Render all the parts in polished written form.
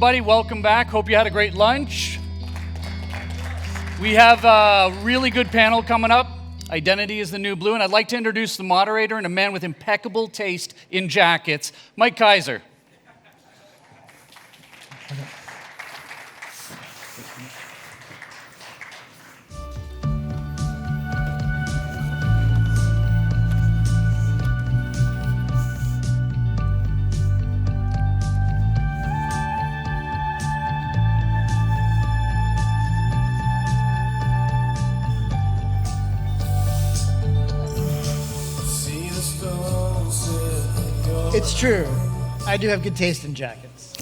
everybody. Welcome back. Hope you had a great lunch. We have a really good panel coming up. Identity is the new blue, and I'd like to introduce the moderator and a man with impeccable taste in jackets, Mike Kaiser. It's true. I do have good taste in jackets.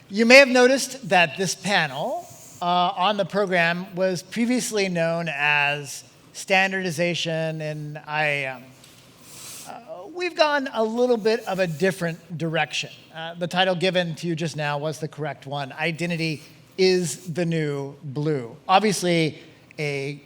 You may have noticed that this panel on the program was previously known as standardization and IAM. We've gone a little bit of a different direction. The title given to you just now was the correct one. Identity is the new blue. Obviously, a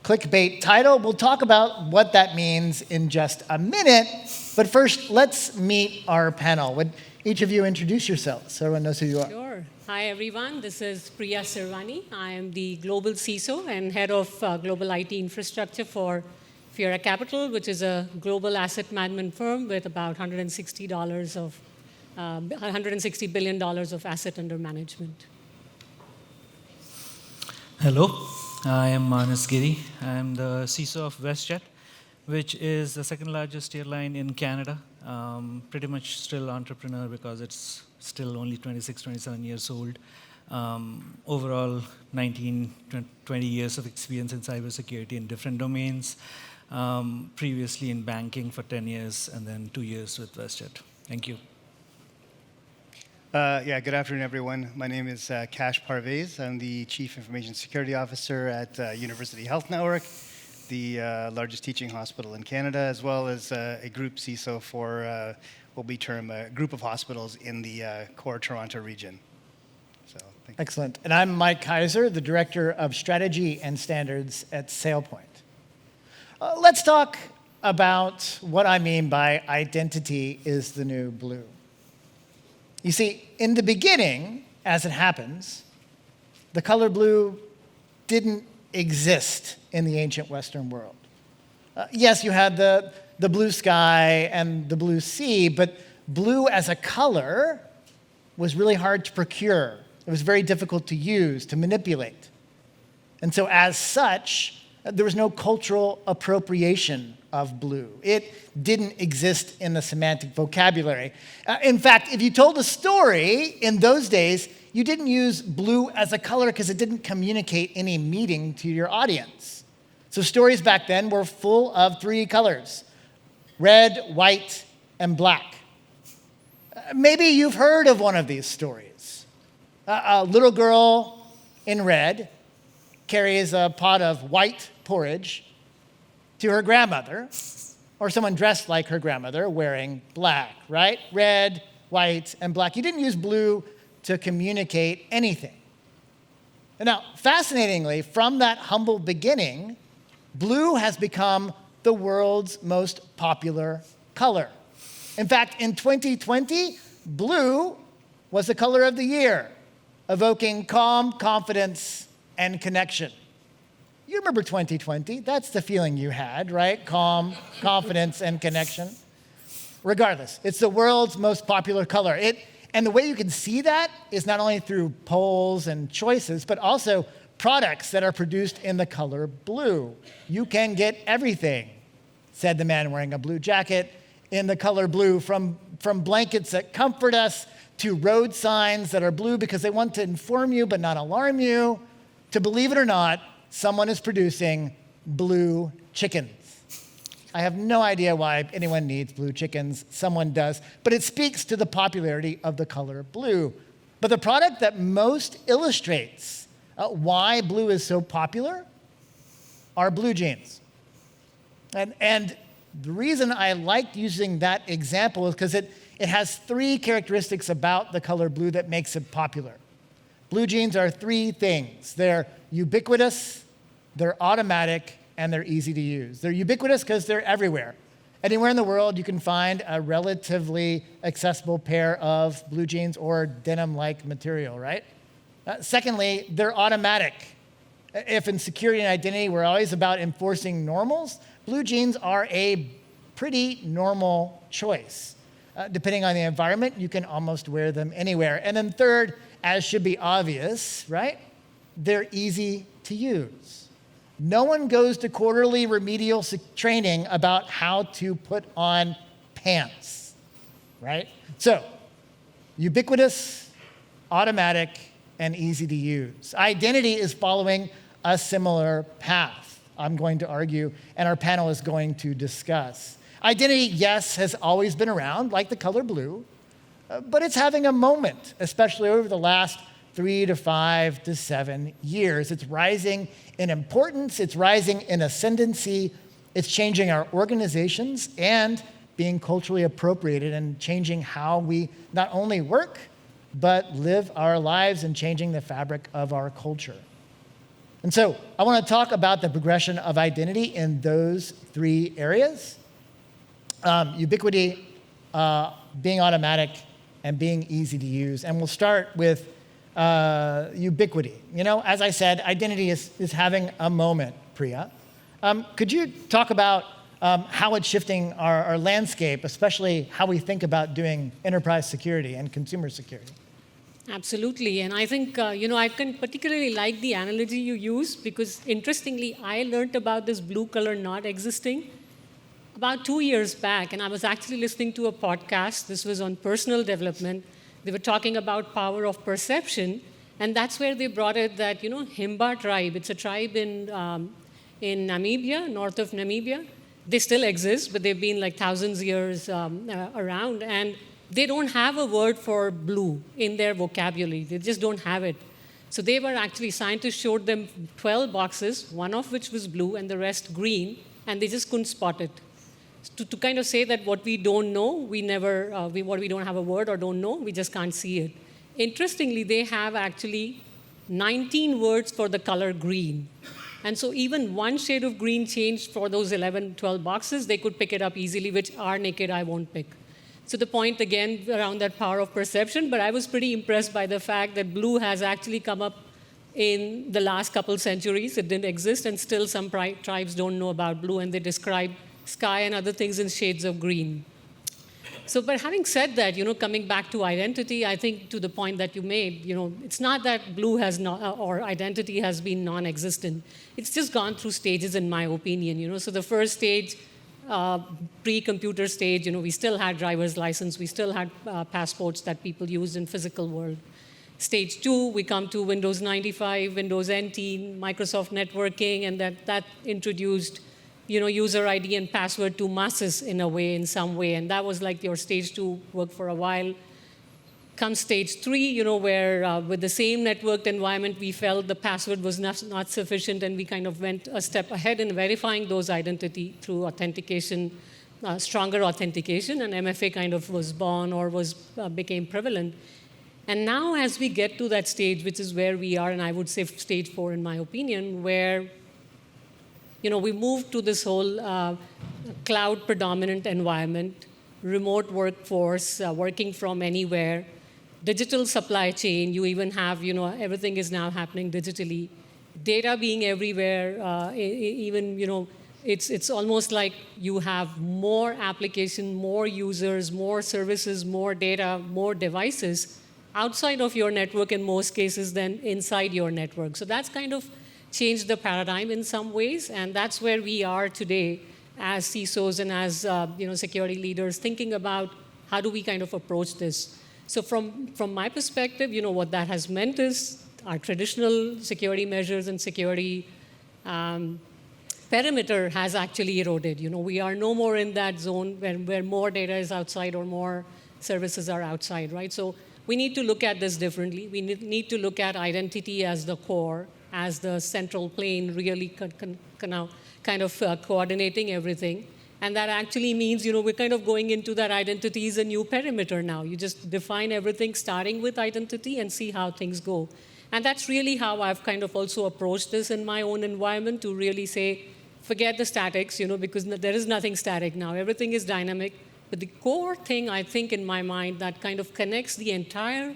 clickbait title. We'll talk about what that means in just a minute. But first, let's meet our panel. Would each of you introduce yourselves so everyone knows who you are? Sure. Hi, everyone. This is Priya Sirvani. I am the Global CISO and head of global IT infrastructure for Fiera Capital, which is a global asset management firm with about $160 billion of asset under management. Hello, I am Manas Giri. I am the CISO of WestJet, which is the second largest airline in Canada. Pretty much still entrepreneur because it's still only 26, 27 years old. Overall, 19, 20 years of experience in cybersecurity in different domains. Previously in banking for 10 years and then 2 years with WestJet. Thank you. Good afternoon, everyone. My name is Kash Parvez. I'm the Chief Information Security Officer at University Health Network, the largest teaching hospital in Canada, as well as a group CISO for what we term a group of hospitals in the core Toronto region. So, thank you. Excellent. And I'm Mike Kaiser, the Director of Strategy and Standards at SailPoint. Let's talk about what I mean by identity is the new blue. You see, in the beginning, as it happens, the color blue didn't exist in the ancient Western world. Yes, you had the blue sky and the blue sea, but blue as a color was really hard to procure. It was very difficult to use, to manipulate. And so as such, there was no cultural appropriation of blue. It didn't exist in the semantic vocabulary. In fact, if you told a story in those days, you didn't use blue as a color because it didn't communicate any meaning to your audience. So stories back then were full of three colors: red, white, and black. Maybe you've heard of one of these stories. A little girl in red carries a pot of white porridge to her grandmother, or someone dressed like her grandmother wearing black, right? Red, white, and black. You didn't use blue to communicate anything. And now, fascinatingly, from that humble beginning, blue has become the world's most popular color. In fact, in 2020, blue was the color of the year, evoking calm, confidence, and connection. You remember 2020. That's the feeling you had, right? Calm, confidence, and connection. Regardless, it's the world's most popular color. And the way you can see that is not only through polls and choices, but also products that are produced in the color blue. You can get everything, said the man wearing a blue jacket, in the color blue, from blankets that comfort us to road signs that are blue because they want to inform you but not alarm you, to, believe it or not, someone is producing blue chickens. I have no idea why anyone needs blue chickens. Someone does. But it speaks to the popularity of the color blue. But the product that most illustrates why blue is so popular are blue jeans. And the reason I liked using that example is because it has three characteristics about the color blue that makes it popular. Blue jeans are three things. They're ubiquitous, they're automatic, and they're easy to use. They're ubiquitous because they're everywhere. Anywhere in the world, you can find a relatively accessible pair of blue jeans or denim-like material, right? Secondly, they're automatic. If in security and identity we're always about enforcing normals, blue jeans are a pretty normal choice. Depending on the environment, you can almost wear them anywhere. And then third, as should be obvious, right? They're easy to use. No one goes to quarterly remedial training about how to put on pants, right? So, ubiquitous, automatic, and easy to use. Identity is following a similar path, I'm going to argue, and our panel is going to discuss. Identity, yes, has always been around, like the color blue, but it's having a moment, especially over the last 3 to 5 to 7 years. It's rising in importance, it's rising in ascendancy, it's changing our organizations and being culturally appropriated and changing how we not only work, but live our lives and changing the fabric of our culture. And so I want to talk about the progression of identity in those 3 areas. Ubiquity, being automatic, and being easy to use. And we'll start with ubiquity. You know, as I said, identity is having a moment, Priya. Could you talk about how it's shifting our landscape, especially how we think about doing enterprise security and consumer security? Absolutely, and I think, I can particularly like the analogy you use because, interestingly, I learned about this blue color not existing about 2 years back, and I was actually listening to a podcast. This was on personal development. They were talking about power of perception, and that's where they brought it that, Himba tribe, it's a tribe in Namibia, north of Namibia. They still exist, but they've been like thousands of years around, and they don't have a word for blue in their vocabulary. They just don't have it. So they were actually, scientists showed them 12 boxes, one of which was blue and the rest green, and they just couldn't spot it. To kind of say that what we don't know, what we don't have a word or don't know, we just can't see it. Interestingly, they have actually 19 words for the color green. And so even one shade of green changed for those 11, 12 boxes, they could pick it up easily, which our naked eye won't pick. So the point, again, around that power of perception, but I was pretty impressed by the fact that blue has actually come up in the last couple centuries. It didn't exist, and still some tribes don't know about blue, and they describe sky and other things in shades of green. So, but having said that, coming back to identity, I think to the point that you made, it's not that blue has not, or identity has been non-existent. It's just gone through stages, in my opinion. So the first stage, pre-computer stage, we still had driver's license, we still had passports that people used in physical world. Stage 2, we come to Windows 95, Windows NT, Microsoft networking, and that introduced user ID and password to masses in some way, and that was like your stage 2 work for a while. Comes stage 3, where with the same networked environment, we felt the password was not sufficient, and we kind of went a step ahead in verifying those identity through authentication, stronger authentication, and MFA kind of was born or became prevalent. And now as we get to that stage, which is where we are, and I would say stage 4 in my opinion, where we moved to this whole cloud-predominant environment, remote workforce, working from anywhere, digital supply chain. You even have, everything is now happening digitally. Data being everywhere, it's almost like you have more application, more users, more services, more data, more devices outside of your network in most cases than inside your network. So that's kind of changed the paradigm in some ways, and that's where we are today as CISOs and as security leaders, thinking about how do we kind of approach this. So from my perspective, what that has meant is our traditional security measures and security perimeter has actually eroded. We are no more in that zone where more data is outside or more services are outside, right? So we need to look at this differently. We need to look at identity as the core, as the central plane, really kind of coordinating everything. And that actually means, we're kind of going into that identity is a new perimeter now. You just define everything starting with identity and see how things go. And that's really how I've kind of also approached this in my own environment, to really say, forget the statics, because there is nothing static now. Everything is dynamic. But the core thing, I think, in my mind, that kind of connects the entire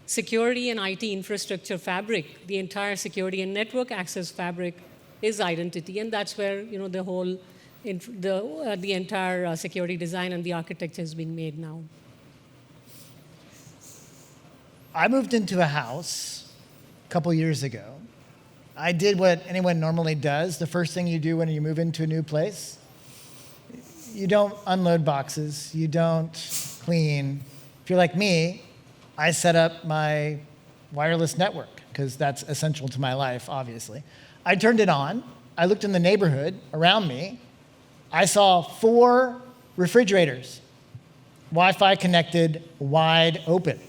security and IT infrastructure fabric, the entire security and network access fabric, is identity. And that's where the whole, the entire security design and the architecture is being made now. I moved into a house a couple years ago. I did what anyone normally does. The first thing you do when you move into a new place, you don't unload boxes, you don't clean. If you're like me, I set up my wireless network, because that's essential to my life, obviously. I turned it on. I looked in the neighborhood around me. I saw 4 refrigerators, Wi-Fi connected, wide open.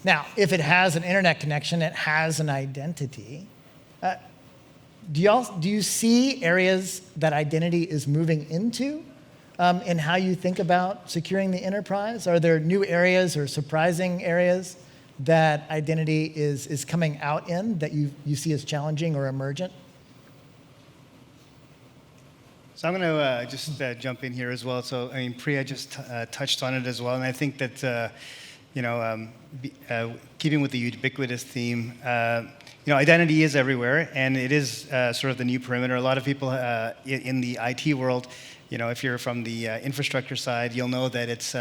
Now, if it has an internet connection, it has an identity. Do you see areas that identity is moving into in how you think about securing the enterprise? Are there new areas or surprising areas that identity is coming out in that you see as challenging or emergent? So I'm going to just jump in here as well. So, I mean, Priya just touched on it as well, and I think that, keeping with the ubiquitous theme, identity is everywhere, and it is sort of the new perimeter. A lot of people in the IT world, if you're from the infrastructure side, you'll know that it's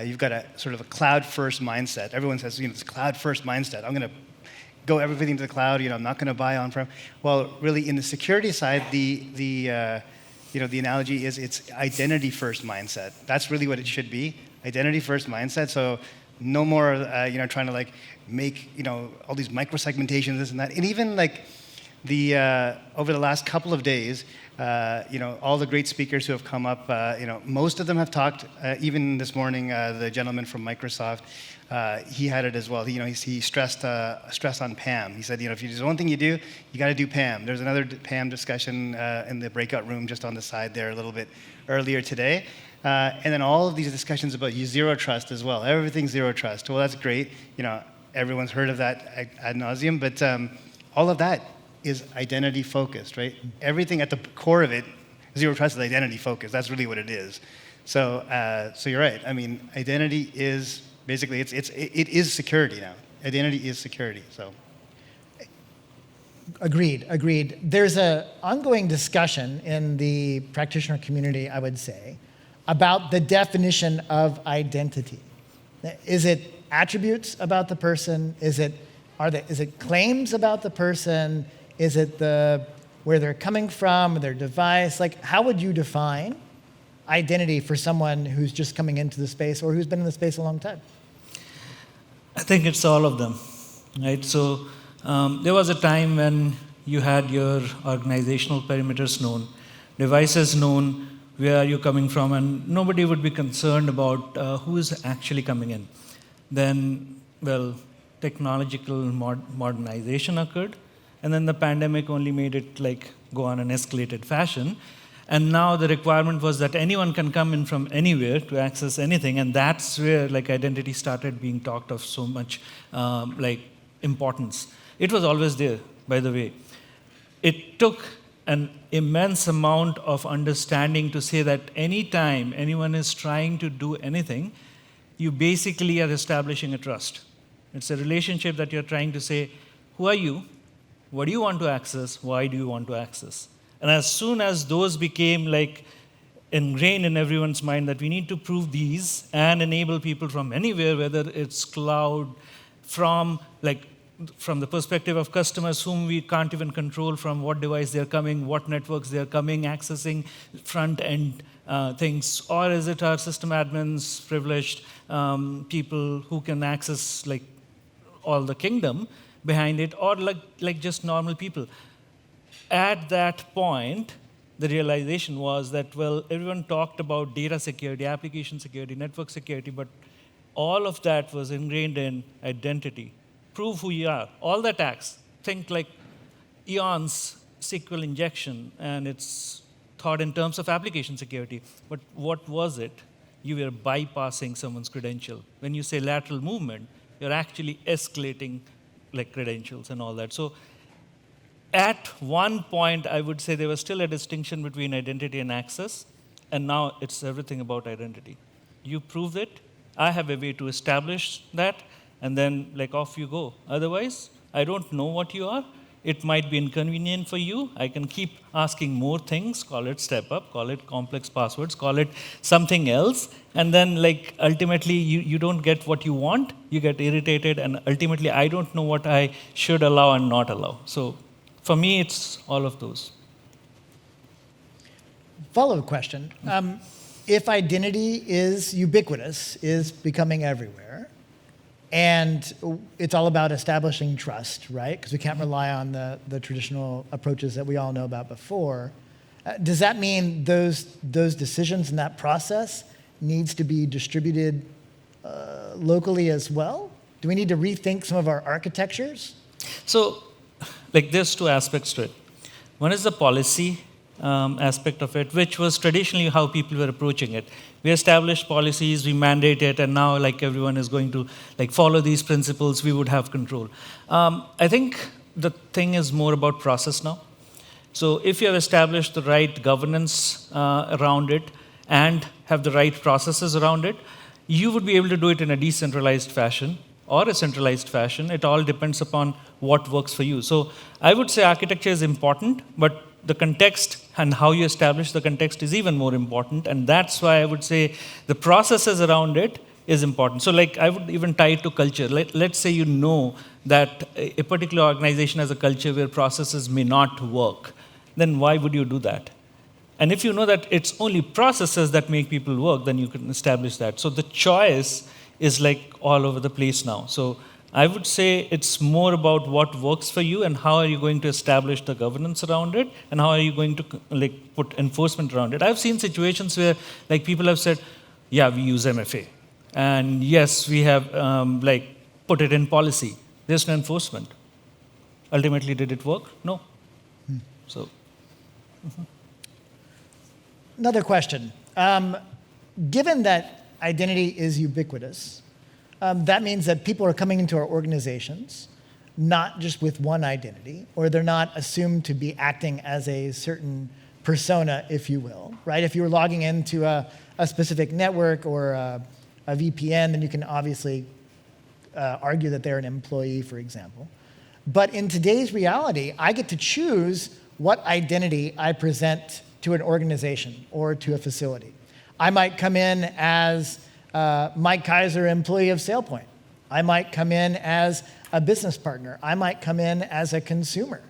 you've got a sort of a cloud-first mindset. Everyone says, it's cloud-first mindset. I'm going to go everything to the cloud. I'm not going to buy on-prem. Well, really, in the security side, the analogy is it's identity-first mindset. That's really what it should be, identity-first mindset. So no more, trying to make all these micro-segmentations, this and that, and even over the last couple of days, all the great speakers who have come up, most of them have talked. Even this morning, the gentleman from Microsoft, he had it as well. He stressed on PAM. He said, if there's one thing you do, you got to do PAM. There's another PAM discussion in the breakout room just on the side there a little bit earlier today. And then all of these discussions about zero trust as well. Everything's zero trust. Well, that's great. Everyone's heard of that ad nauseum, but all of that is identity focused, right? Everything at the core of it, zero trust is identity focused. That's really what it is. So you're right. I mean, identity is basically it is security now. Identity is security. So. Agreed. There's an ongoing discussion in the practitioner community, I would say, about the definition of identity. Is it attributes about the person? Is it claims about the person? Is it where they're coming from, their device? How would you define identity for someone who's just coming into the space or who's been in the space a long time? I think it's all of them, right? So there was a time when you had your organizational perimeters known, devices known, where are you coming from, and nobody would be concerned about who is actually coming in. Then, technological modernization occurred, and then the pandemic only made it go on an escalated fashion. And now the requirement was that anyone can come in from anywhere to access anything, and that's where identity started being talked of so much importance. It was always there, by the way. It took an immense amount of understanding to say that anytime anyone is trying to do anything, you basically are establishing a trust. It's a relationship that you're trying to say, who are you? What do you want to access? Why do you want to access? And as soon as those became ingrained in everyone's mind that we need to prove these and enable people from anywhere, whether it's cloud, from the perspective of customers whom we can't even control from what device they're coming, what networks they're coming, accessing front-end things, or is it our system admins, privileged people who can access all the kingdom behind it, or just normal people. At that point, the realization was that, everyone talked about data security, application security, network security, but all of that was ingrained in identity. Prove who you are. All the attacks, think Eon's SQL injection, and it's thought in terms of application security. But what was it? You were bypassing someone's credential. When you say lateral movement, you're actually escalating credentials and all that. So at one point, I would say there was still a distinction between identity and access, and now it's everything about identity. You proved it, I have a way to establish that, and then like off you go. Otherwise, I don't know what you are. It might be inconvenient for you. I can keep asking more things, call it step up, call it complex passwords, call it something else, and then like ultimately you don't get what you want, you get irritated, and ultimately I don't know what I should allow and not allow. So for me, it's all of those. Follow-up question. If identity is ubiquitous, is becoming everywhere, and it's all about establishing trust, right? Because we can't rely on the traditional approaches that we all know about before. Does that mean those decisions and that process needs to be distributed locally as well? Do we need to rethink some of our architectures? So, like there's two aspects to it. One is the policy aspect of it, which was traditionally how people were approaching it. We established policies, we mandate it, and now like everyone is going to like follow these principles, we would have control. I think the thing is more about process now. So if you have established the right governance around it and have the right processes around it, you would be able to do it in a decentralized fashion or a centralized fashion. It all depends upon what works for you. So I would say architecture is important, but the context and how you establish the context is even more important, and that's why I would say the processes around it is important. So like I would even tie it to culture. Let's say you know that a particular organization has a culture where processes may not work, then why would you do that? And if you know that it's only processes that make people work, then you can establish that. So the choice is like all over the place now. So I would say it's more about what works for you and how are you going to establish the governance around it and how are you going to like put enforcement around it. I've seen situations where like people have said, yeah, we use MFA. And yes, we have like put it in policy. There's no enforcement. Ultimately, did it work? No. So. Another question. Given that identity is ubiquitous, that means that people are coming into our organizations not just with one identity, or they're not assumed to be acting as a certain persona, if you will, right? If you're logging into a specific network or a VPN, then you can obviously argue that they're an employee, for example. But in today's reality, I get to choose what identity I present to an organization or to a facility. I might come in as Mike Kaiser, employee of SailPoint. I might come in as a business partner. I might come in as a consumer.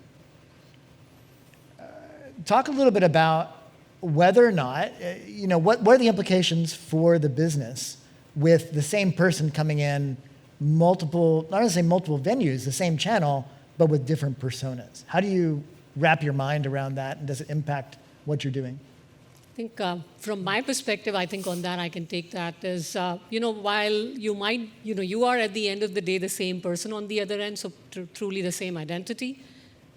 Talk a little bit about whether or not, what are the implications for the business with the same person coming in multiple, not necessarily multiple venues, the same channel, but with different personas? How do you wrap your mind around that, and does it impact what you're doing? I think from my perspective, I think on that I can take that as, while you might, you are at the end of the day the same person on the other end, so truly the same identity,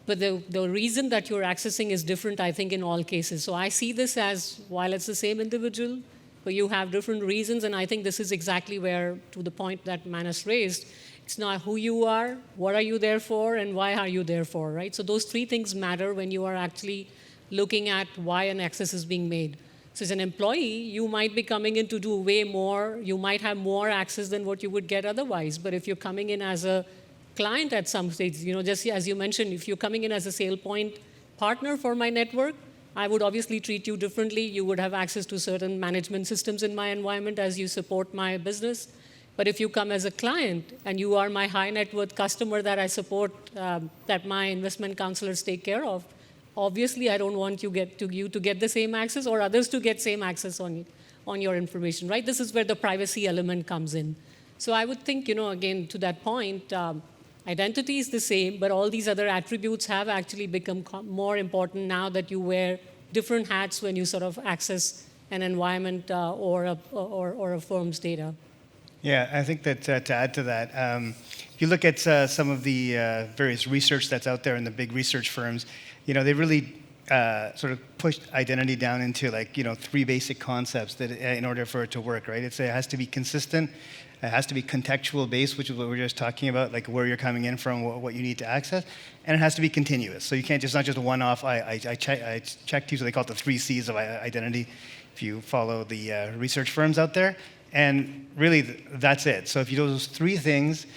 but the reason that you're accessing is different, I think, in all cases. So I see this as, while it's the same individual, but you have different reasons, and I think this is exactly where, to the point that Manas raised, it's not who you are, what are you there for, and why are you there for, right? So those three things matter when you are actually looking at why an access is being made. So as an employee, you might be coming in to do way more. You might have more access than what you would get otherwise. But if you're coming in as a client at some stage, just as you mentioned, if you're coming in as a SailPoint partner for my network, I would obviously treat you differently. You would have access to certain management systems in my environment as you support my business. But if you come as a client and you are my high net worth customer that I support, that my investment counselors take care of, obviously, I don't want you to get the same access or others to get same access on your information, right? This is where the privacy element comes in. So I would think, again, to that point, identity is the same, but all these other attributes have actually become more important now that you wear different hats when you sort of access an environment or a firm's data. Yeah, I think that to add to that, if you look at some of the various research that's out there in the big research firms, they really sort of pushed identity down into like, three basic concepts that in order for it to work, right? It has to be consistent, it has to be contextual based, which is what we were just talking about, like where you're coming in from, what you need to access, and it has to be continuous. So you can't just, not just one-off, I checked you, so they call it the 3 C's of identity, if you follow the research firms out there. And really, that's it. So if you do those 3 things,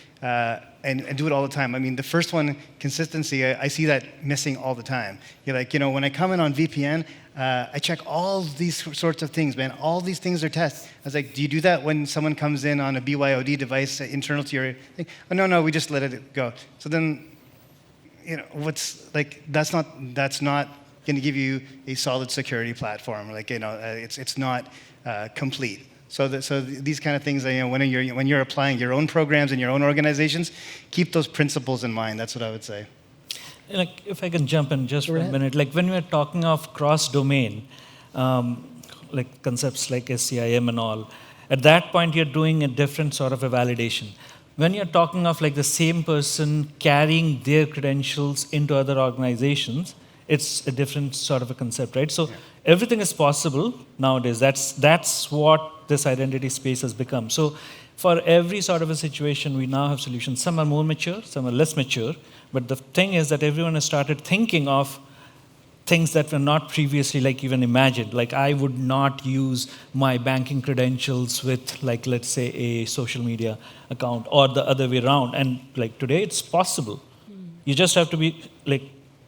and do it all the time. I mean, the first one, consistency, I see that missing all the time. You're like, when I come in on VPN, I check all these sorts of things, man. All these things are tests. I was like, do you do that when someone comes in on a BYOD device internal to your thing? Oh, no, we just let it go. So then, that's not going to give you a solid security platform. Like, it's not complete. So these kind of things, when you're applying your own programs in your own organizations, keep those principles in mind. That's what I would say. Like, if I can jump in just for a minute, like when we're talking of cross-domain, like concepts like SCIM and all, at that point you're doing a different sort of a validation. When you're talking of like the same person carrying their credentials into other organizations, it's a different sort of a concept, right? So everything is possible nowadays. That's what this identity space has become. So for every sort of a situation, we now have solutions. Some are more mature, some are less mature. But the thing is that everyone has started thinking of things that were not previously like even imagined. Like I would not use my banking credentials with like, let's say, a social media account or the other way around. And like today, it's possible. You just have to be like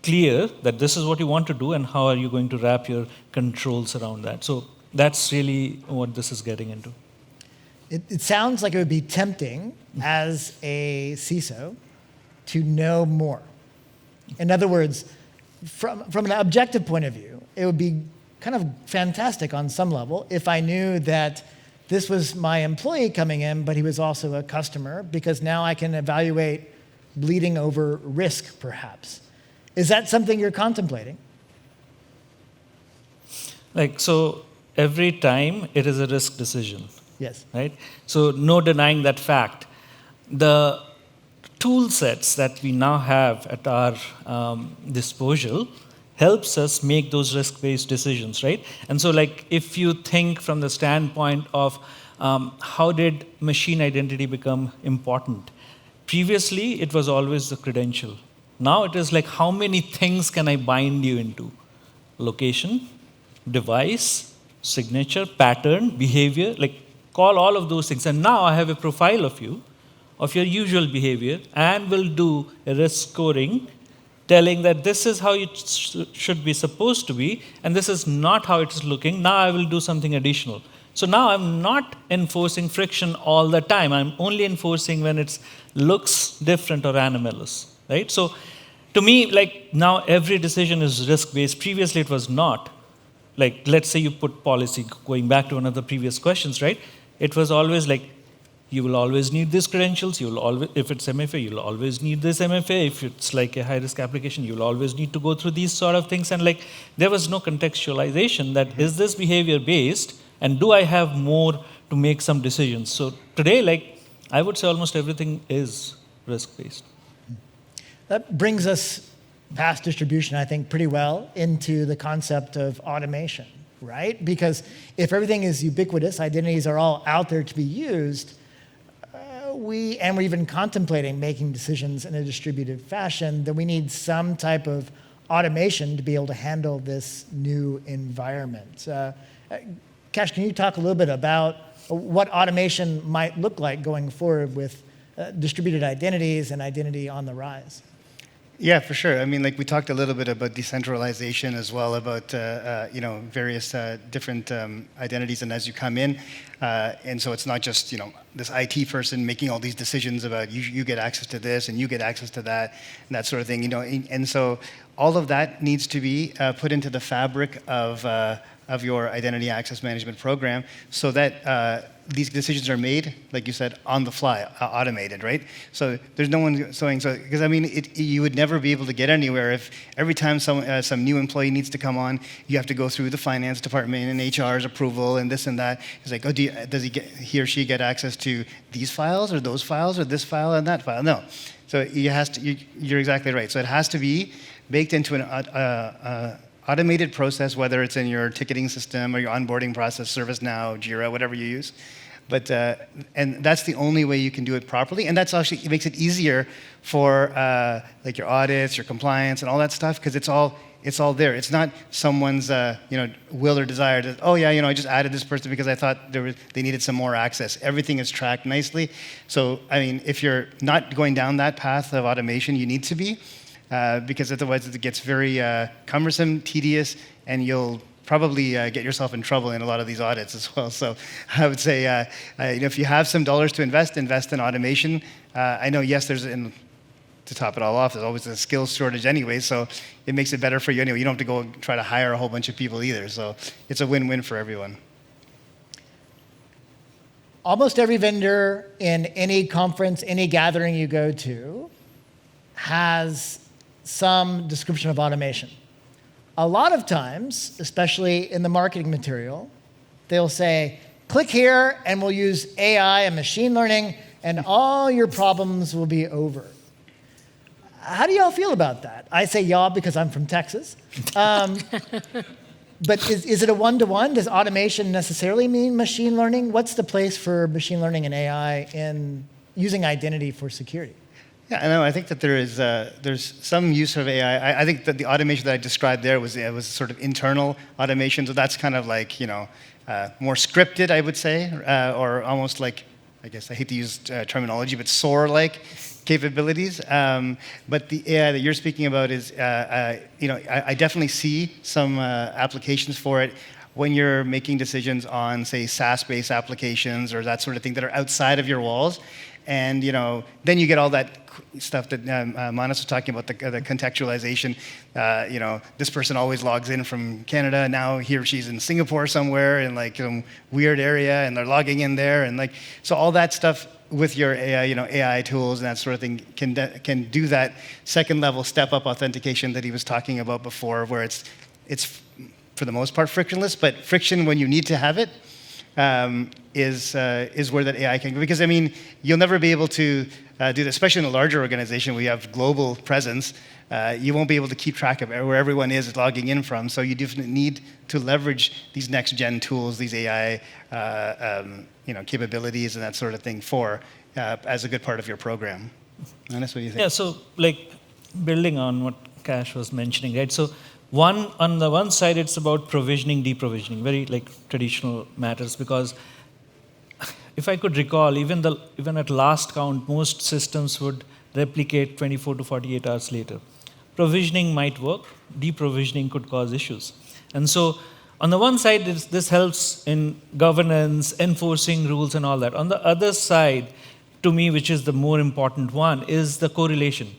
clear that this is what you want to do and how are you going to wrap your controls around that. So that's really what this is getting into. It sounds like it would be tempting as a CISO to know more. In other words, from an objective point of view, it would be kind of fantastic on some level if I knew that this was my employee coming in, but he was also a customer, because now I can evaluate bleeding over risk, perhaps. Is that something you're contemplating? Like, so every time it is a risk decision. Yes. Right? So no denying that fact. The tool sets that we now have at our disposal helps us make those risk-based decisions, right? And so like if you think from the standpoint of how did machine identity become important? Previously, it was always the credential. Now it is like how many things can I bind you into? Location, device, signature, pattern, behavior, like call all of those things. And now I have a profile of you, of your usual behavior, and will do a risk scoring telling that this is how it should be supposed to be, and this is not how it is looking. Now I will do something additional. So now I'm not enforcing friction all the time. I'm only enforcing when it looks different or anomalous, right? So to me, like now every decision is risk-based. Previously it was not. Like let's say you put policy, going back to one of the previous questions, right? It was always like, you will always need these credentials. You will always, if it's MFA, you'll always need this MFA. If it's like a high-risk application, you'll always need to go through these sort of things. And like, there was no contextualization that is this behavior-based, and do I have more to make some decisions? So today, like, I would say almost everything is risk-based. That brings us past distribution, I think, pretty well into the concept of automation, right? Because if everything is ubiquitous, identities are all out there to be used, we're even contemplating making decisions in a distributed fashion, then we need some type of automation to be able to handle this new environment. Kash, can you talk a little bit about what automation might look like going forward with distributed identities and identity on the rise? Yeah, for sure. I mean, like we talked a little bit about decentralization as well, about various different identities, and as you come in, and so it's not just this IT person making all these decisions about you get access to this and you get access to that and that sort of thing, and so all of that needs to be put into the fabric of your identity access management program, so that these decisions are made, like you said, on the fly, automated, right? So there's no one saying so, because I mean, you would never be able to get anywhere if every time some new employee needs to come on, you have to go through the finance department and HR's approval and this and that. It's like, oh, does he or she get access to these files or those files or this file and that file? No. So you're exactly right. So it has to be baked into automated process, whether it's in your ticketing system or your onboarding process, ServiceNow, Jira, whatever you use. But and that's the only way you can do it properly, and that's actually, it makes it easier for like your audits, your compliance, and all that stuff, because it's all there. It's not someone's will or desire to, oh yeah, I just added this person because I thought they needed some more access. Everything is tracked nicely. So I mean, if you're not going down that path of automation, you need to be, because otherwise it gets very cumbersome, tedious, and you'll probably get yourself in trouble in a lot of these audits as well. So I would say, if you have some dollars to invest in automation. I know, yes, to top it all off, there's always a skills shortage anyway, so it makes it better for you anyway. You don't have to go and try to hire a whole bunch of people either, so it's a win-win for everyone. Almost every vendor in any conference, any gathering you go to, has some description of automation. A lot of times, especially in the marketing material, they'll say, click here and we'll use AI and machine learning and all your problems will be over. How do y'all feel about that? I say y'all because I'm from Texas. But is it a one-to-one? Does automation necessarily mean machine learning? What's the place for machine learning and AI in using identity for security? Yeah, I know. I think that there's some use of AI. I think that the automation that I described there was sort of internal automation. So that's kind of like more scripted, I would say, or almost like, I guess I hate to use terminology, but SOAR-like capabilities. But the AI that you're speaking about is, I definitely see some applications for it when you're making decisions on, say, SaaS-based applications or that sort of thing that are outside of your walls. And then you get all that stuff that Manas was talking about, the contextualization. This person always logs in from Canada. Now he or she's in Singapore somewhere in like some weird area, and they're logging in there, and like so all that stuff with your AI, AI tools and that sort of thing can do that second level step up authentication that he was talking about before, where it's for the most part frictionless, but friction when you need to have it. Is where that AI can go. Because, I mean, you'll never be able to do this, especially in a larger organization where you have global presence. You won't be able to keep track of where everyone is logging in from. So you definitely need to leverage these next-gen tools, these AI capabilities and that sort of thing as a good part of your program. And that's what you think? Yeah, so like building on what Kash was mentioning, right? So on the one side, it's about provisioning, deprovisioning, very like traditional matters, because if I could recall, even at last count, most systems would replicate 24 to 48 hours later. Provisioning might work, deprovisioning could cause issues. And so on the one side, this helps in governance, enforcing rules and all that. On the other side, to me, which is the more important one, is the correlation,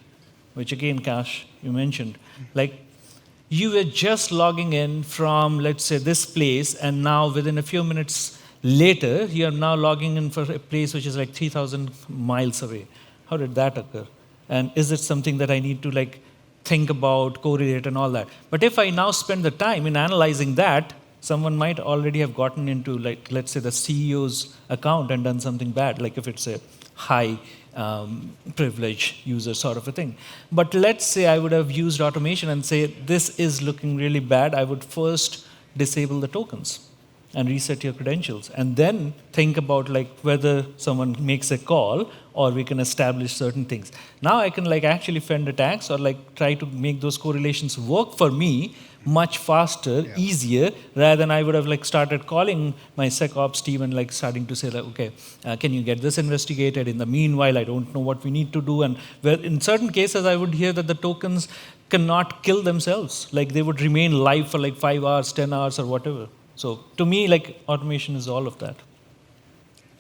which again, Kash, you mentioned. Like, you were just logging in from, let's say, this place, and now within a few minutes later, you are now logging in for a place which is like 3,000 miles away. How did that occur? And is it something that I need to like think about, correlate, and all that? But if I now spend the time in analyzing that, someone might already have gotten into, like, let's say, the CEO's account and done something bad, like if it's a high privilege user sort of a thing. But let's say I would have used automation and say, this is looking really bad. I would first disable the tokens and reset your credentials, and then think about like whether someone makes a call or we can establish certain things. Now I can like actually fend attacks or like try to make those correlations work for me much faster, easier, rather than I would have like started calling my SecOps team and like starting to say like, okay, can you get this investigated? In the meanwhile, I don't know what we need to do. And where in certain cases, I would hear that the tokens cannot kill themselves. Like they would remain live for like 5 hours, 10 hours or whatever. So to me, like automation is all of that.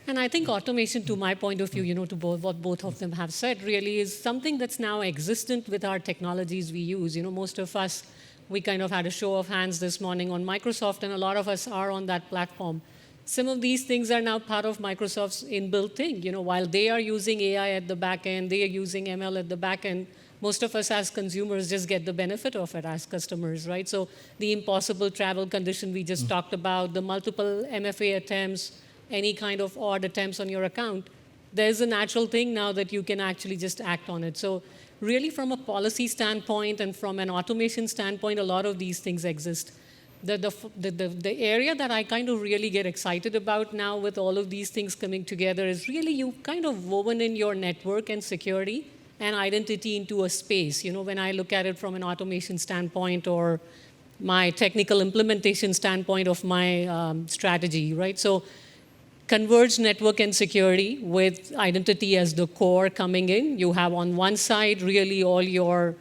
And I think automation, to my point of view, to what both of them have said, really is something that's now existent with our technologies we use. Most of us, we kind of had a show of hands this morning on Microsoft, and a lot of us are on that platform. Some of these things are now part of Microsoft's inbuilt thing. While they are using AI at the back end, they are using ML at the back end, most of us as consumers just get the benefit of it as customers, right? So the impossible travel condition we just talked about, the multiple MFA attempts, any kind of odd attempts on your account, there's a natural thing now that you can actually just act on it. So really from a policy standpoint and from an automation standpoint, a lot of these things exist. The area that I kind of really get excited about now with all of these things coming together is really you kind of woven in your network and security and identity into a space. When I look at it from an automation standpoint or my technical implementation standpoint of my strategy, right? So converged network and security with identity as the core coming in. You have on one side really all your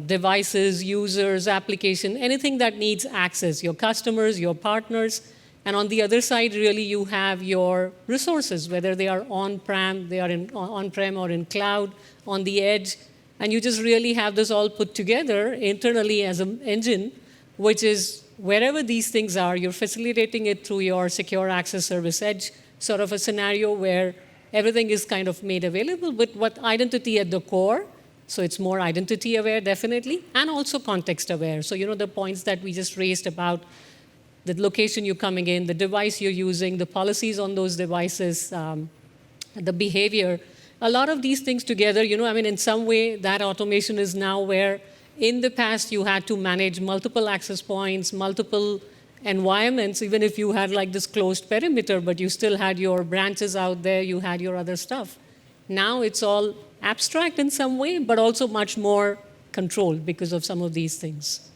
devices, users, application, anything that needs access, your customers, your partners. And on the other side, really, you have your resources, whether they are on-prem, they are on-prem or in cloud, on the edge. And you just really have this all put together internally as an engine, which is wherever these things are, you're facilitating it through your secure access service edge, sort of a scenario where everything is kind of made available with what identity at the core. So it's more identity aware, definitely, and also context aware. So the points that we just raised about the location you're coming in, the device you're using, the policies on those devices, the behavior, a lot of these things together, in some way that automation is now where in the past you had to manage multiple access points, multiple environments, even if you had like this closed perimeter, but you still had your branches out there, you had your other stuff. Now it's all abstract in some way, but also much more controlled because of some of these things.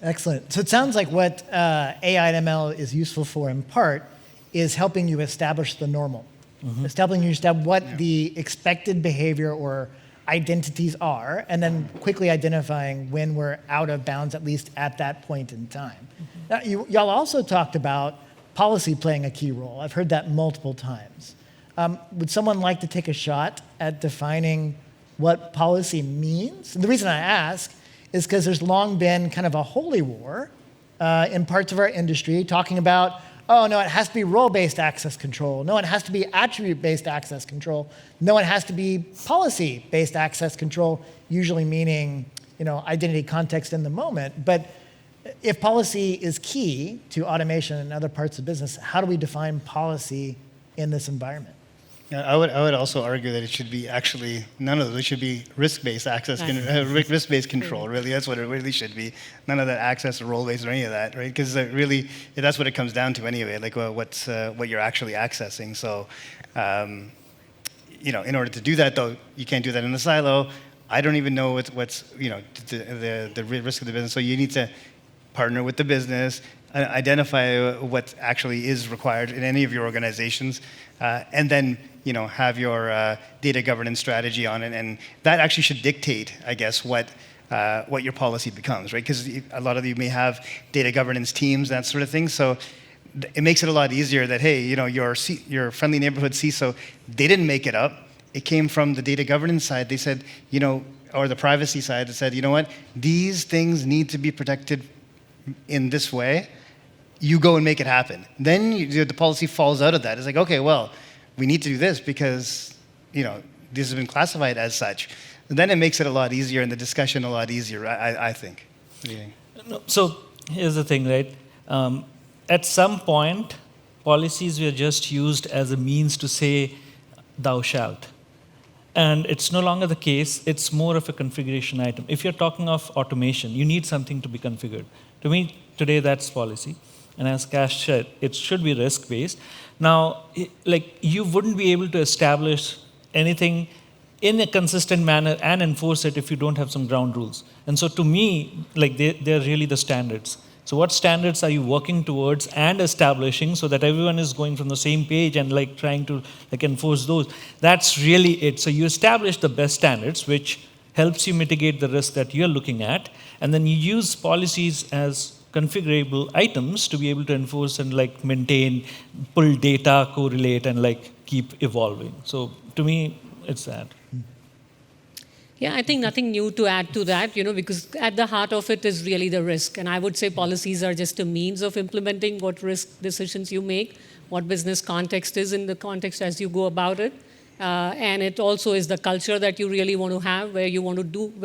Excellent. So it sounds like what AI and ML is useful for in part is helping you establish the normal. It's helping you establish what the expected behavior or identities are, and then quickly identifying when we're out of bounds, at least at that point in time. Now, y'all also talked about policy playing a key role. I've heard that multiple times. Would someone like to take a shot at defining what policy means? And the reason I ask is because there's long been kind of a holy war in parts of our industry talking about, oh, no, it has to be role-based access control. No, it has to be attribute-based access control. No, it has to be policy-based access control, usually meaning identity context in the moment. But if policy is key to automation and other parts of business, how do we define policy in this environment? Yeah, I would also argue that it should be actually none of those. It should be risk-based access, risk-based control. Really, that's what it really should be. None of that access or role-based or any of that, right? Because really, that's what it comes down to anyway. Like what you're actually accessing. So, in order to do that, though, you can't do that in a silo. I don't even know what's the risk of the business. So you need to partner with the business, identify what actually is required in any of your organizations, and then have your data governance strategy on it, and that actually should dictate, I guess, what your policy becomes, right? Because a lot of you may have data governance teams, that sort of thing. So it makes it a lot easier that hey, your friendly neighborhood CISO, they didn't make it up. It came from the data governance side. They said, or the privacy side that said, you know what, these things need to be protected in this way. You go and make it happen. Then the policy falls out of that. It's like, okay, well, we need to do this because, this has been classified as such. And then it makes it a lot easier and the discussion a lot easier, I think. What do you think? No, so here's the thing, right? At some point, policies were just used as a means to say, thou shalt. And it's no longer the case. It's more of a configuration item. If you're talking of automation, you need something to be configured. To me, today, that's policy. And as Kash said, it should be risk-based. Now, you wouldn't be able to establish anything in a consistent manner and enforce it if you don't have some ground rules. And so to me, they're really the standards. So what standards are you working towards and establishing so that everyone is going from the same page and trying to enforce those? That's really it. So you establish the best standards, which helps you mitigate the risk that you're looking at, and then you use policies as configurable items to be able to enforce and maintain, pull data, correlate, and keep evolving. So to me, it's that. Yeah, I think nothing new to add to that, because at the heart of it is really the risk. And I would say policies are just a means of implementing what risk decisions you make, what business context is in the context as you go about it. And it also is the culture that you really want to have, where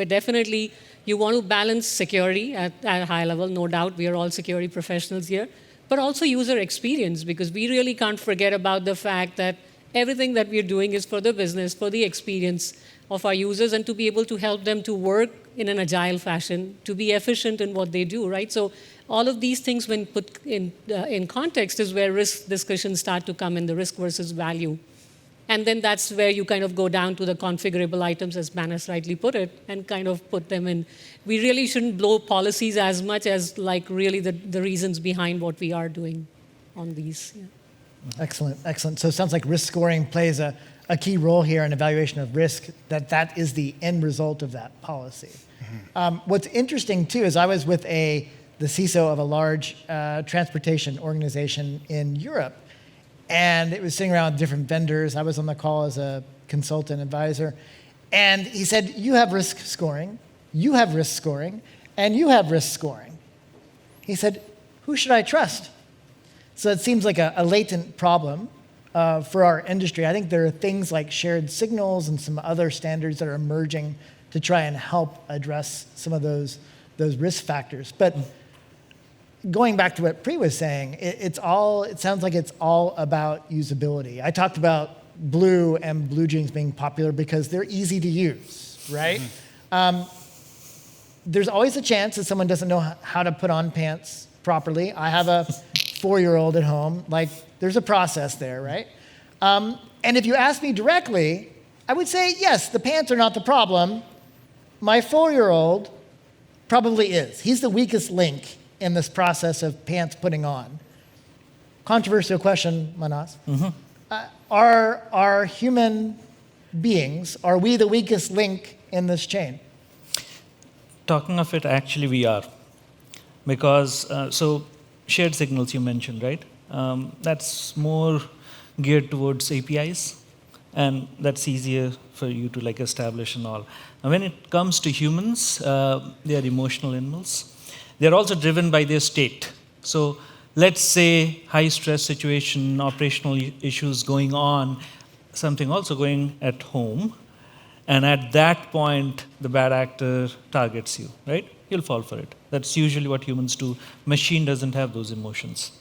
definitely you want to balance security at a high level, no doubt. We are all security professionals here. But also user experience, because we really can't forget about the fact that everything that we're doing is for the business, for the experience of our users, and to be able to help them to work in an agile fashion, to be efficient in what they do, right? So all of these things, when put in context, is where risk discussions start to come in, the risk versus value. And then that's where you kind of go down to the configurable items, as Manas rightly put it, and kind of put them in. We really shouldn't blow policies as much as like really the reasons behind what we are doing on these. Yeah. Excellent, excellent. So it sounds like risk scoring plays a key role here in evaluation of risk, that is the end result of that policy. What's interesting too is I was with the CISO of a large transportation organization in Europe, and it was sitting around with different vendors. I was on the call as a consultant advisor, and he said, you have risk scoring, you have risk scoring, and you have risk scoring. He said, who should I trust? So it seems like a latent problem for our industry. I think there are things like shared signals and some other standards that are emerging to try and help address some of those risk factors. But going back to what Pri was saying, it sounds like it's all about usability. I talked about blue and blue jeans being popular because they're easy to use, right? There's always a chance that someone doesn't know how to put on pants properly. I have a 4-year-old at home. Like, there's a process there, right? And if you ask me directly, I would say, yes, the pants are not the problem. My 4-year-old probably is. He's the weakest link in this process of pants putting on. Controversial question, Manas. Are human beings, are we the weakest link in this chain? Talking of it, actually we are. Because, so shared signals you mentioned, right? That's more geared towards APIs, and that's easier for you to like establish and all. Now, when it comes to humans, they are emotional animals. They're also driven by their state. So let's say high stress situation, operational issues going on, something also going at home, and at that point, the bad actor targets you, right? You'll fall for it. That's usually what humans do. Machine doesn't have those emotions.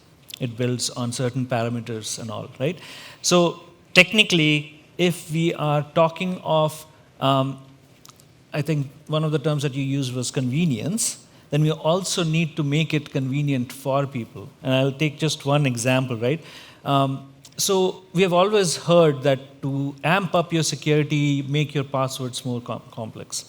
It builds on certain parameters and all, right? So technically, if we are talking of, I think one of the terms that you used was convenience, then we also need to make it convenient for people. And I'll take just one example, right? So we have always heard that to amp up your security, make your passwords more complex.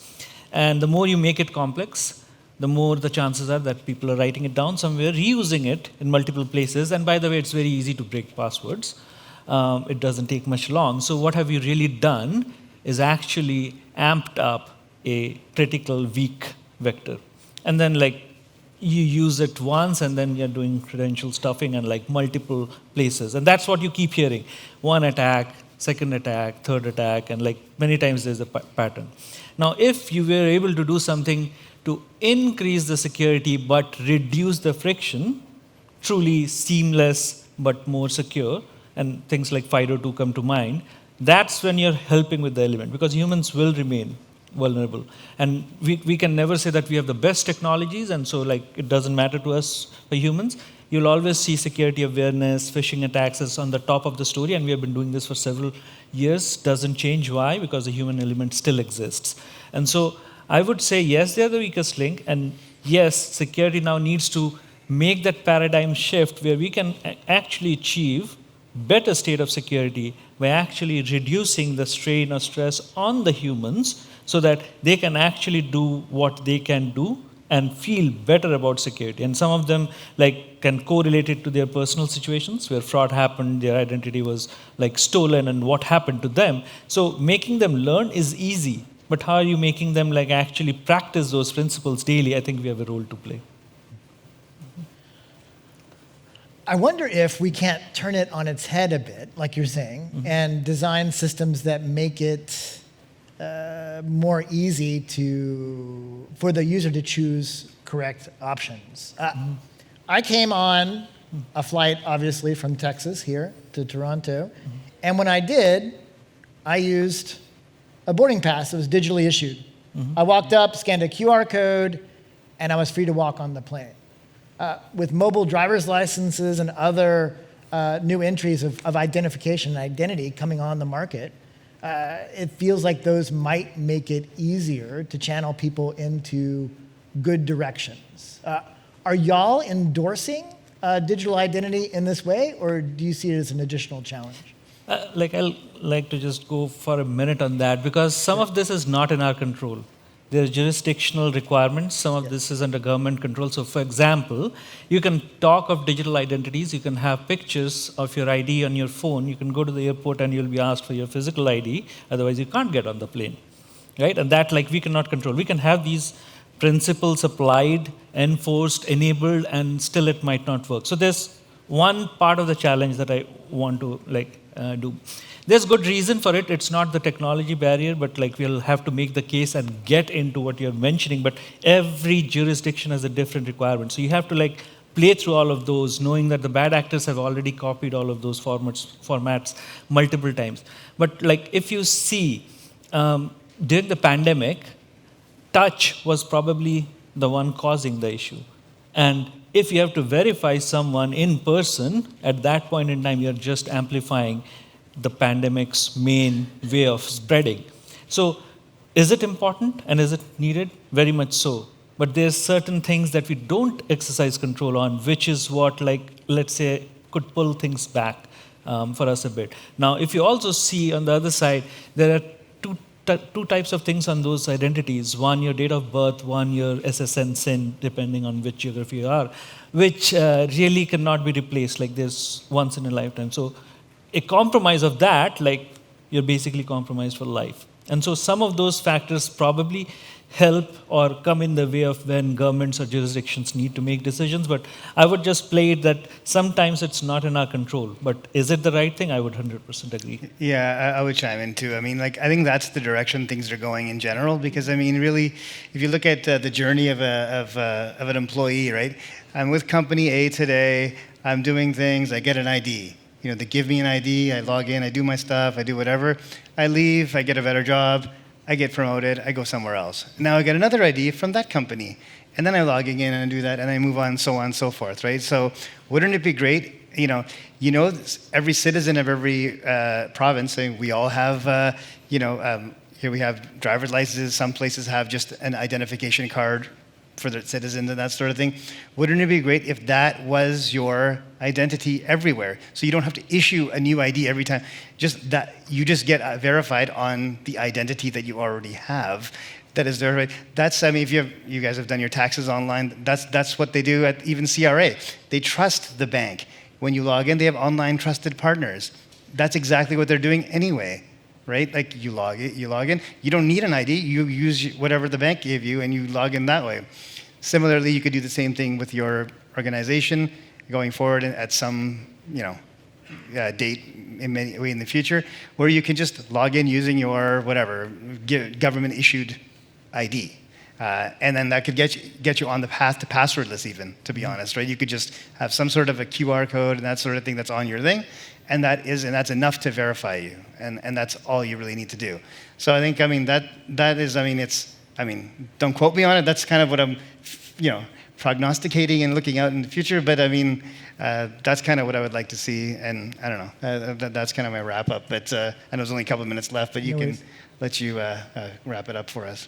And the more you make it complex, the more the chances are that people are writing it down somewhere, reusing it in multiple places. And by the way, it's very easy to break passwords. It doesn't take much long. So what have you really done is actually amped up a critical weak vector. And then like you use it once and then you're doing credential stuffing and like multiple places. And that's what you keep hearing. One attack, second attack, third attack, and like many times there's a pattern. Now, if you were able to do something to increase the security but reduce the friction, truly seamless but more secure, and things like FIDO2 come to mind, that's when you're helping with the element, because humans will remain vulnerable. And we can never say that we have the best technologies, and so like it doesn't matter to us for humans. You'll always see security awareness, phishing attacks as on the top of the story, and we have been doing this for several years. Doesn't change. Why? Because the human element still exists. And so I would say, yes, they're the weakest link, and yes, security now needs to make that paradigm shift where we can actually achieve better state of security by actually reducing the strain or stress on the humans so that they can actually do what they can do and feel better about security. And some of them like can correlate it to their personal situations where fraud happened, their identity was like stolen, and what happened to them. So making them learn is easy, but how are you making them like actually practice those principles daily? I think we have a role to play. I wonder if we can't turn it on its head a bit, like you're saying, and design systems that make it more easy for the user to choose correct options. I came on a flight, obviously, from Texas here to Toronto, and when I did, I used a boarding pass that was digitally issued. I walked up, scanned a QR code, and I was free to walk on the plane. With mobile driver's licenses and other new entries of identification and identity coming on the market, it feels like those might make it easier to channel people into good directions. Are y'all endorsing digital identity in this way, or do you see it as an additional challenge? I'll like to just go for a minute on that, because some of this is not in our control. There are jurisdictional requirements. Some of this is under government control. So, for example, you can talk of digital identities. You can have pictures of your ID on your phone. You can go to the airport and you'll be asked for your physical ID. Otherwise, you can't get on the plane, right? And that, we cannot control. We can have these principles applied, enforced, enabled, and still it might not work. So there's one part of the challenge that I want to do. There's good reason for it. It's not the technology barrier, but we'll have to make the case and get into what you're mentioning. But every jurisdiction has a different requirement. So you have to play through all of those, knowing that the bad actors have already copied all of those formats multiple times. But if you see, during the pandemic, touch was probably the one causing the issue. And if you have to verify someone in person, at that point in time, you're just amplifying the pandemic's main way of spreading. So is it important and is it needed? Very much so. But there's certain things that we don't exercise control on, which is what, let's say, could pull things back for us a bit. Now, if you also see on the other side, there are two types of things on those identities. One, your date of birth, one, your SSN SIN, depending on which geography you are, which really cannot be replaced. There's once in a lifetime. So a compromise of that, you're basically compromised for life. And so some of those factors probably help or come in the way of when governments or jurisdictions need to make decisions. But I would just play it that sometimes it's not in our control. But is it the right thing? I would 100% agree. Yeah, I would chime in too. I think that's the direction things are going in general, because really, if you look at the journey of an employee, right? I'm with company A today, I'm doing things, I get an ID. They give me an ID, I log in, I do my stuff, I do whatever. I leave, I get a better job, I get promoted, I go somewhere else. Now I get another ID from that company. And then I log in and I do that, and I move on and so forth, right? So wouldn't it be great, every citizen of every province, we all have, here we have driver's licenses, some places have just an identification card for their citizens and that sort of thing. Wouldn't it be great if that was your identity everywhere? So you don't have to issue a new ID every time. Just that you just get verified on the identity that you already have. That is verified. That's, if you guys have done your taxes online, that's what they do at even CRA. They trust the bank. When you log in, they have online trusted partners. That's exactly what they're doing anyway. Right? You log in. You don't need an ID. You use whatever the bank gave you, and you log in that way. Similarly, you could do the same thing with your organization going forward at some, date in the future, where you can just log in using your whatever government-issued ID, and then that could get you on the path to passwordless, even, to be honest, right? You could just have some sort of a QR code and that sort of thing that's on your thing. And that's enough to verify you, and that's all you really need to do. So I think, that is, don't quote me on it. That's kind of what I'm, prognosticating and looking out in the future. But that's kind of what I would like to see. And I don't know. That's kind of my wrap up. But I know there's only a couple of minutes left, but let you wrap it up for us.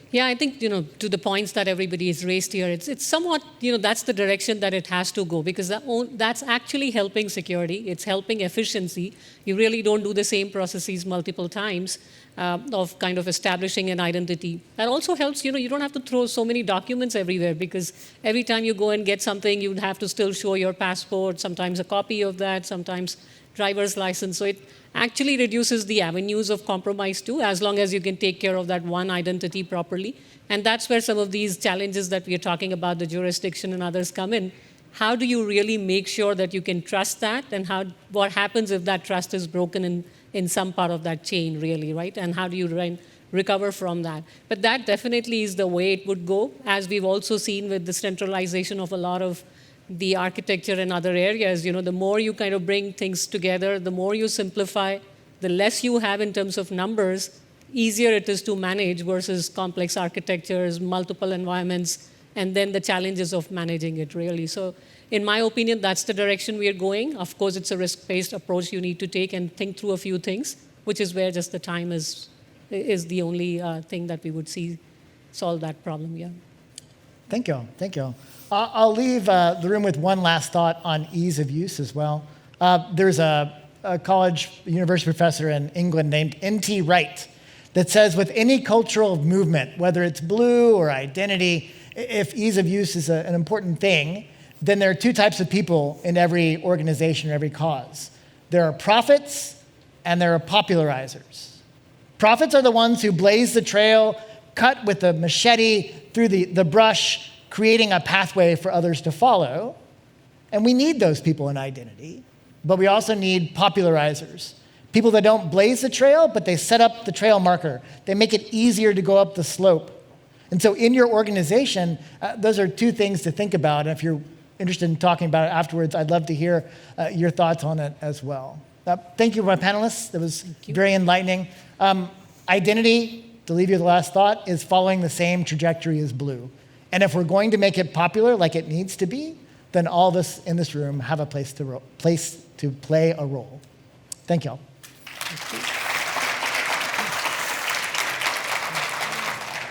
Yeah, I think, to the points that everybody has raised here, it's somewhat, that's the direction that it has to go, because that's actually helping security. It's helping efficiency. You really don't do the same processes multiple times of kind of establishing an identity. That also helps, you don't have to throw so many documents everywhere, because every time you go and get something, you would have to still show your passport, sometimes a copy of that, sometimes driver's license. So it actually reduces the avenues of compromise too, as long as you can take care of that one identity properly. And that's where some of these challenges that we are talking about, the jurisdiction and others, come in. How do you really make sure that you can trust that, and what happens if that trust is broken in some part of that chain, really, right? And how do you recover from that? But that definitely is the way it would go, as we've also seen with the centralization of a lot of the architecture in other areas. The more you kind of bring things together, the more you simplify, the less you have in terms of numbers, easier it is to manage versus complex architectures, multiple environments, and then the challenges of managing it really. So in my opinion, that's the direction we are going. Of course, it's a risk-based approach you need to take and think through a few things, which is where just the time is the only thing that we would see solve that problem, yeah. Thank you. Thank you. I'll leave the room with one last thought on ease of use as well. There's a university professor in England named N.T. Wright that says with any cultural movement, whether it's blue or identity, if ease of use is an important thing, then there are two types of people in every organization or every cause. There are prophets and there are popularizers. Prophets are the ones who blaze the trail, cut with a machete through the brush, creating a pathway for others to follow. And we need those people in identity, but we also need popularizers. People that don't blaze the trail, but they set up the trail marker. They make it easier to go up the slope. And so in your organization, those are two things to think about. And if you're interested in talking about it afterwards, I'd love to hear your thoughts on it as well. Thank you, my panelists. That was very enlightening. Identity, to leave you with the last thought, is following the same trajectory as blue. And if we're going to make it popular like it needs to be, then all of us in this room have a place to play a role. Thank you all.